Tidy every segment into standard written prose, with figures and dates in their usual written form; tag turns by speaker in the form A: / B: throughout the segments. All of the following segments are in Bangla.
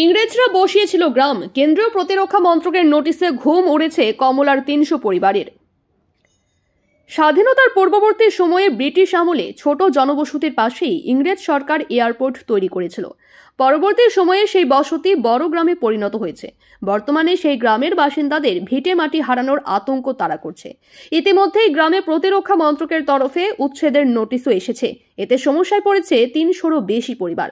A: ইংরেজরা বসিয়েছিল গ্রাম। কেন্দ্রীয় প্রতিরক্ষা মন্ত্রকের নোটিশে ঘুম উড়েছে কমলার ৩০০ পরিবারের। স্বাধীনতার পূর্ববর্তী সময়ে ব্রিটিশ আমলে ছোট জনবসতির পাশেই ইংরেজ সরকার এয়ারপোর্ট তৈরি করেছিল। পরবর্তী সময়ে সেই বসতি বড় গ্রামে পরিণত হয়েছে। বর্তমানে সেই গ্রামের বাসিন্দাদের ভিটে মাটি হারানোর আতঙ্ক তাড়া করছে। ইতিমধ্যেই গ্রামে প্রতিরক্ষা মন্ত্রকের তরফে উচ্ছেদের নোটিশও এসেছে। এতে সমস্যায় পড়েছে ৩০০রও বেশি পরিবার।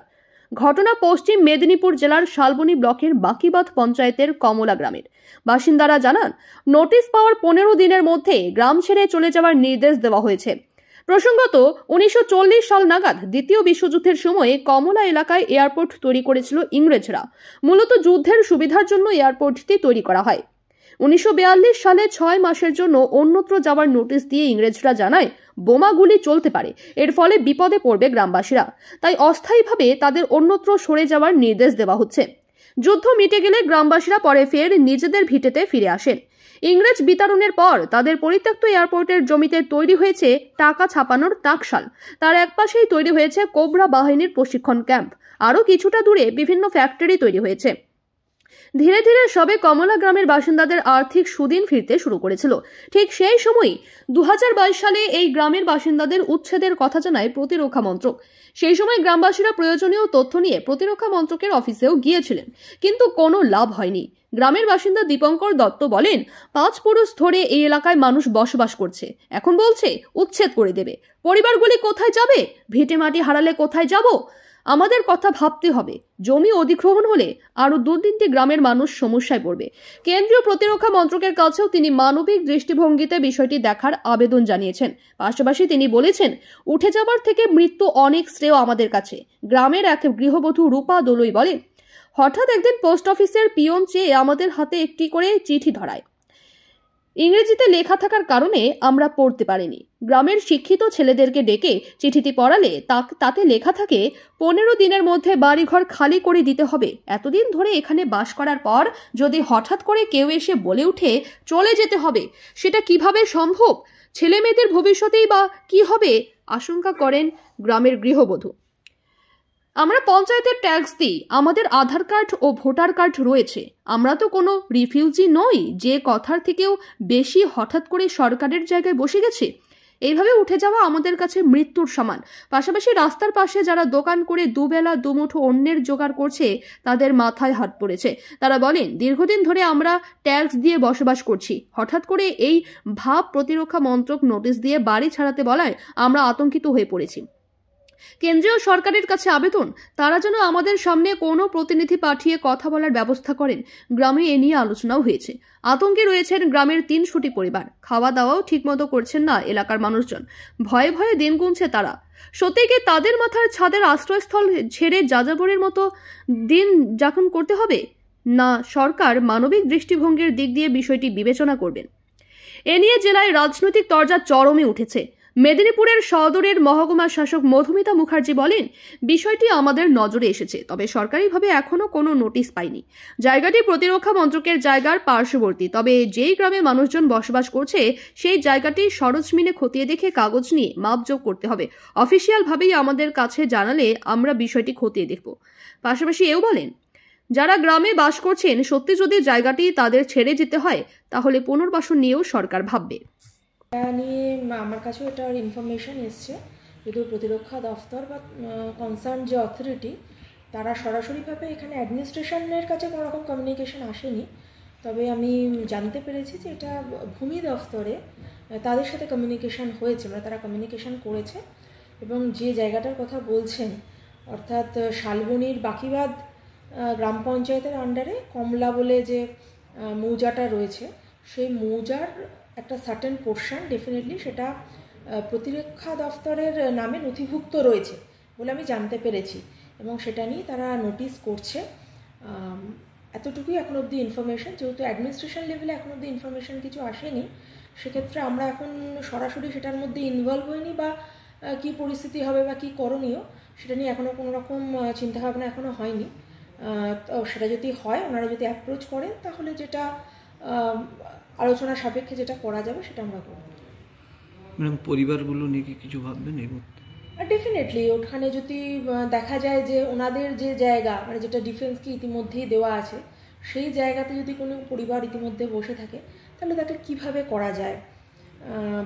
A: ঘটনা পশ্চিম মেদিনীপুর জেলার শালবনী ব্লকের বাকিবাঁধ পঞ্চায়েতের কমলা গ্রামের। বাসিন্দারা জানান, নোটিশ পাওয়ার ১৫ দিনের মধ্যে গ্রাম ছেড়ে চলে যাওয়ার নির্দেশ দেওয়া হয়েছে। প্রসঙ্গত ১৯৪০ সাল নাগাদ দ্বিতীয় বিশ্বযুদ্ধের সময়ে কমলা এলাকায় এয়ারপোর্ট তৈরি করেছিল ইংরেজরা। মূলত যুদ্ধের সুবিধার জন্য এয়ারপোর্টটি তৈরি করা হয়। ১৯৪২ সালে ৬ মাসের জন্য অন্যত্র যাওয়ার নোটিশ দিয়ে ইংরেজরা জানায় বোমাগুলি চলতে পারে, এর ফলে বিপদে পড়বে গ্রামবাসীরা। তাই অস্থায়ীভাবে তাদের অন্যত্র সরে যাওয়ার নির্দেশ দেওয়া হচ্ছে। যুদ্ধ মিটে গেলে গ্রামবাসীরা পরে ফের নিজেদের ভিটেতে ফিরে আসেন। ইংরেজ বিতাড়নের পর তাদের পরিত্যক্ত এয়ারপোর্টের জমিতে তৈরি হয়েছে টাকা ছাপানোর টাকশাল। তার একপাশেই তৈরি হয়েছে কোবরা বাহিনীর প্রশিক্ষণ ক্যাম্প। আরও কিছুটা দূরে বিভিন্ন ফ্যাক্টরি তৈরি হয়েছে। ধীরে ধীরে সবে কমলা গ্রামের বাসিন্দাদের আর্থিক সুদিন ফিরতে শুরু করেছিল। ঠিক সেই সময়ই ২০২২ সালে এই গ্রামের বাসিন্দাদের উচ্ছেদের কথা জানায় প্রতিরক্ষা মন্ত্রক। সেই সময় গ্রামবাসীরা প্রয়োজনীয় তথ্য নিয়ে প্রতিরক্ষা মন্ত্রকের অফিসেও গিয়েছিলেন, কিন্তু কোনো লাভ হয়নি। গ্রামের বাসিন্দা দীপঙ্কর দত্ত বলেন, ৫ পুরুষ ধরে এই এলাকায় মানুষ বসবাস করছে। এখন বলছে উচ্ছেদ করে দেবে। পরিবারগুলি কোথায় যাবে? ভিটে মাটি হারালে কোথায় যাব? আমাদের কথা ভাবতে হবে। জমি অধিগ্রহণ হলে আরো ২-৩টি গ্রামের মানুষ সমস্যায় পড়বে। কেন্দ্রীয় প্রতিরক্ষা মন্ত্রকের কাছেও তিনি মানবিক দৃষ্টিভঙ্গিতে বিষয়টি দেখার আবেদন জানিয়েছেন। পাশাপাশি তিনি বলেছেন, উঠে যাবার থেকে মৃত্যু অনেক শ্রেয় আমাদের কাছে। গ্রামের এক গৃহবধূ রূপা দোলই বলেন, হঠাৎ একদিন পোস্ট অফিসের পিয়ন চেয়ে আমাদের হাতে একটি করে চিঠি ধরায়। ইংরেজিতে লেখা থাকার কারণে আমরা পড়তে পারিনি। গ্রামের শিক্ষিত ছেলেদেরকে ডেকে চিঠিটি পড়ালে তাতে লেখা থাকে ১৫ দিনের মধ্যে বাড়িঘর খালি করে দিতে হবে। এতদিন ধরে এখানে বাস করার পর যদি হঠাৎ করে কেউ এসে বলে উঠে চলে যেতে হবে, সেটা কিভাবে সম্ভব? ছেলে মেয়েদের ভবিষ্যতেই বা কি হবে, আশঙ্কা করেন গ্রামের গৃহবধূ। আমরা পঞ্চায়েতের ট্যাক্স দিই, আমাদের আধার কার্ড ও ভোটার কার্ড রয়েছে। আমরা তো কোনো রিফিউজি নই যে কথার থেকেও বেশি হঠাৎ করে সরকারের জায়গায় বসে গেছে। এইভাবে উঠে যাওয়া আমাদের কাছে মৃত্যুর সমান। পাশাপাশি রাস্তার পাশে যারা দোকান করে দুবেলা দুমুঠো অন্যের জোগাড় করছে, তাদের মাথায় হাত পড়েছে। তারা বলেন, দীর্ঘদিন ধরে আমরা ট্যাক্স দিয়ে বসবাস করছি। হঠাৎ করে এই ভাব প্রতিরক্ষা মন্ত্রক নোটিশ দিয়ে বাড়ি ছাড়াতে বলায় আমরা আতঙ্কিত হয়ে পড়েছি। কেন্দ্রীয় সরকারের কাছে আবেদন, তারা যেন আমাদের সামনে কোনো প্রতিনিধি পাঠিয়ে কথা বলার ব্যবস্থা করেন। গ্রামে এ নিয়ে আলোচনাও হয়েছে। আতঙ্কে রয়েছেন গ্রামের ৩০০টি পরিবার। খাওয়া দাওয়াও ঠিকমতো করছেন না এলাকার মানুষজন। ভয়ে ভয়ে দিন গুনছে তারা। সত্যি কি তাদের মাথার ছাদের আশ্রয়স্থল ছেড়ে যাযাবরের মতো দিন যাপন করতে হবে? না সরকার মানবিক দৃষ্টিভঙ্গির দিক দিয়ে বিষয়টি বিবেচনা করবেন? এ নিয়ে জেলায় রাজনৈতিক তরজা চরমে উঠেছে। মেদিনীপুরের সদরের মহকুমা শাসক মধুমিতা মুখার্জি বলেন, বিষয়টি আমাদের নজরে এসেছে, তবে সরকারিভাবে এখনো কোনো নোটিশ পাইনি। জায়গাটি প্রতিরক্ষা মন্ত্রকের জায়গার পার্শ্ববর্তী, তবে যেই গ্রামে মানুষজন বসবাস করছে সেই জায়গাটি সরজমিনে খতিয়ে দেখে কাগজ নিয়ে মাপজোক করতে হবে। অফিসিয়ালভাবেই আমাদের কাছে জানালে আমরা বিষয়টি খতিয়ে দেখব। পাশাপাশি এও বলেন, যারা গ্রামে বাস করছেন সত্যি যদি জায়গাটি তাদের ছেড়ে যেতে হয়, তাহলে পুনর্বাসন নিয়েও সরকার ভাববে।
B: নিয়ে আমার কাছেও এটার ইনফরমেশন এসছে, যদিও প্রতিরক্ষা দফতর বা কনসার্ন যে অথরিটি তারা সরাসরিভাবে এখানে অ্যাডমিনিস্ট্রেশনের কাছে কোনো রকম কমিউনিকেশন আসেনি। তবে আমি জানতে পেরেছি যে এটা ভূমি দফতরে তাদের সাথে কমিউনিকেশন হয়েছে, মানে তারা কমিউনিকেশন করেছে। এবং যে জায়গাটার কথা বলছেন, অর্থাৎ শালবনীর বাকিবাঁধ গ্রাম পঞ্চায়েতের আন্ডারে কমলা বলে যে মৌজাটা রয়েছে, সেই মৌজার একটা সার্টেন পোর্শন ডেফিনেটলি সেটা প্রতিরক্ষা দফতরের নামে নথিভুক্ত রয়েছে বলে আমি জানতে পেরেছি, এবং সেটা নিয়ে তারা নোটিশ করছে। এতটুকুই এখন অবধি ইনফরমেশন। যেহেতু অ্যাডমিনিস্ট্রেশন লেভেলে এখন অবধি ইনফরমেশন কিছু আসেনি, সেক্ষেত্রে আমরা এখন সরাসরি সেটার মধ্যে ইনভলভ হইনি, বা কী পরিস্থিতি হবে বা কী করণীয় সেটা নিয়ে এখনও কোনো রকম চিন্তাভাবনা এখনও হয়নি। তো সেটা যদি হয়, ওনারা যদি অ্যাপ্রোচ করেন, তাহলে যেটা আলোচনা সাপেক্ষে যেটা করা যাবে সেটা আমরা করব।
C: ম্যাডাম, পরিবারগুলো নিয়ে কি কিছু ভাববেন এই মুহূর্তে?
B: ডেফিনেটলি ওখানে যদি দেখা যায় যে ওনাদের যে জায়গা মানে যেটা ডিফেন্সকে ইতিমধ্যেই দেওয়া আছে সেই জায়গাতে যদি কোনো পরিবার ইতিমধ্যে বসে থাকে তাহলে তাকে কিভাবে করা যায়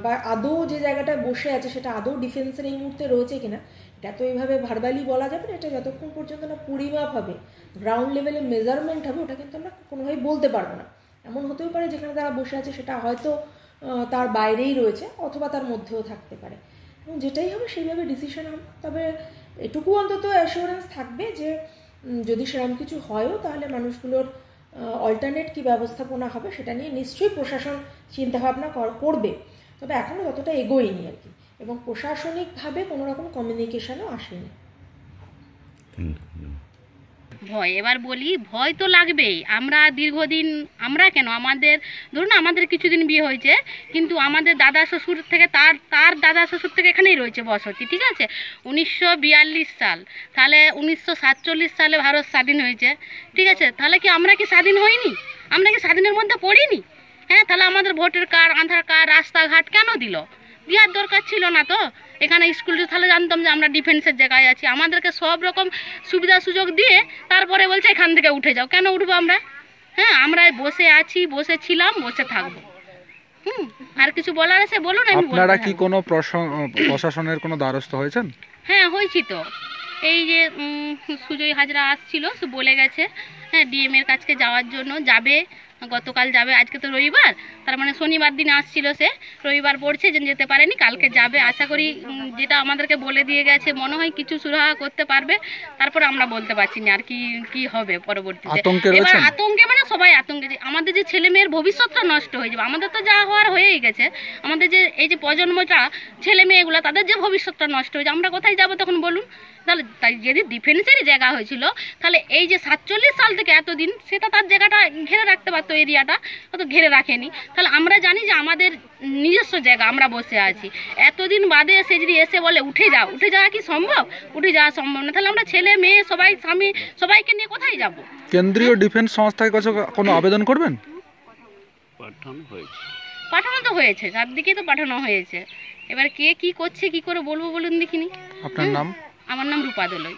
B: বা আদৌ যে জায়গাটায় বসে আছে সেটা আদৌ ডিফেন্সের এই মুহূর্তে রয়েছে কিনা এটা তো এইভাবে ভার্বালি বলা যাবে না। এটা যতক্ষণ পর্যন্ত না পরিমাপ হবে, গ্রাউন্ড লেভেলে মেজারমেন্ট হবে, ওটা কিন্তু আমরা কোনোভাবেই বলতে পারবো না। এমন হতেও পারে যেখানে তারা বসে আছে সেটা হয়তো তার বাইরেই রয়েছে অথবা তার মধ্যেও থাকতে পারে, এবং যেটাই হবে সেইভাবে ডিসিশন হবে। তবে এটুকু অন্তত অ্যাসিওরেন্স থাকবে যে যদি সেরকম কিছু হয়ও তাহলে মানুষগুলোর অল্টারনেট কী ব্যবস্থাপনা হবে সেটা নিয়ে নিশ্চয়ই প্রশাসন চিন্তাভাবনা করবে। তবে এখনও ততটা এগোয়নি আর কি, এবং প্রশাসনিকভাবে কোনো রকম কমিউনিকেশনও আসেনি।
C: ভয়, এবার বলি ভয় তো লাগবেই। আমরা দীর্ঘদিন, আমরা কেন, আমাদের ধরুন আমাদের কিছুদিন বিয়ে হয়েছে, কিন্তু আমাদের দাদা শ্বশুর থেকে তার দাদা শ্বশুর থেকে এখানেই রয়েছে বসতি, ঠিক আছে। 1942 সাল, তাহলে 1947 সালে ভারত স্বাধীন হয়েছে, ঠিক আছে। তাহলে কি আমরা কি স্বাধীন হইনি? আমরা কি স্বাধীনের মধ্যে পড়িনি? হ্যাঁ, তাহলে আমাদের ভোটার কার্ড, আধার কার্ড, রাস্তাঘাট কেন দিল? দেওয়ার দরকার ছিল না তো। এখানে স্কুল তাহলে জানতাম যে আমরা ডিফেন্সের জায়গায় আছি, আমাদেরকে সব রকম সুবিধা সুযোগ দিয়ে তারপরে বলছে এখান থেকে উঠে যাও। কেন উঠবো আমরা? হ্যাঁ, আমরা বসে আছি, বসেছিলাম, বসে থাকবো। আর কিছু বলার আছে বলুন।
D: আপনারা কি কোনো প্রশাসনের কোনো দ্বারস্থ হয়েছেন?
C: হ্যাঁ, হয়েছি তো। এই যে সুজয় হাজরা আসছিল, সে বলে গেছে হ্যাঁ ডিএম এর কাছে যাওয়ার জন্য, যাবে, গতকাল যাবে। আজকে তো রবিবার, তার মানে শনিবার দিন আসছিল, সে রবিবার পড়ছে যে যেতে পারেনি, কালকে যাবে। আশা করি যেটা আমাদেরকে বলে দিয়ে গেছে মনে হয় কিছু সুরাহা করতে পারবে। তারপরে আমরা বলতে পারছি না আর কি হবে পরবর্তীতে। এবার আতঙ্কে মানে সবাই আতঙ্কে, যে আমাদের যে ছেলে মেয়ের ভবিষ্যৎটা নষ্ট হয়ে যাবে। আমাদের তো যা হওয়ার হয়েই গেছে, আমাদের যে এই যে প্রজন্মটা ছেলে মেয়েগুলো তাদের যে ভবিষ্যৎটা নষ্ট হয়ে যায়, আমরা কোথায় যাবো তখন বলুন? তাহলে তাই যদি ডিফেন্সেরই জায়গা হয়েছিল তাহলে এই যে 47 সাল থেকে এতদিন সেটা তার জায়গাটা ঘিরে রাখতে পারতো, এরিয়াটা অত ঘিরে রাখেনি। তাহলে আমরা জানি যে আমাদের নিজস্ব জায়গা, আমরা বসে আছি। এতদিন বাদে সে যদি এসে বলে উঠে যাওয়া কি সম্ভব? উঠে যাওয়া সম্ভব না। তাহলে আমরা ছেলে মেয়ে সবাই, স্বামী সবাইকে নিয়ে কোথায় যাব?
D: কেন্দ্রীয় ডিফেন্স সংস্থার কাছে কোনো আবেদন করবেন?
C: পাঠানো তো হয়েছে, চারদিকে তো পাঠানো হয়েছে। এবার কে কি করছে কি করে বলবো বলুন দেখিনি।
D: আপনার নাম?
C: আমার নাম রূপা দোলই।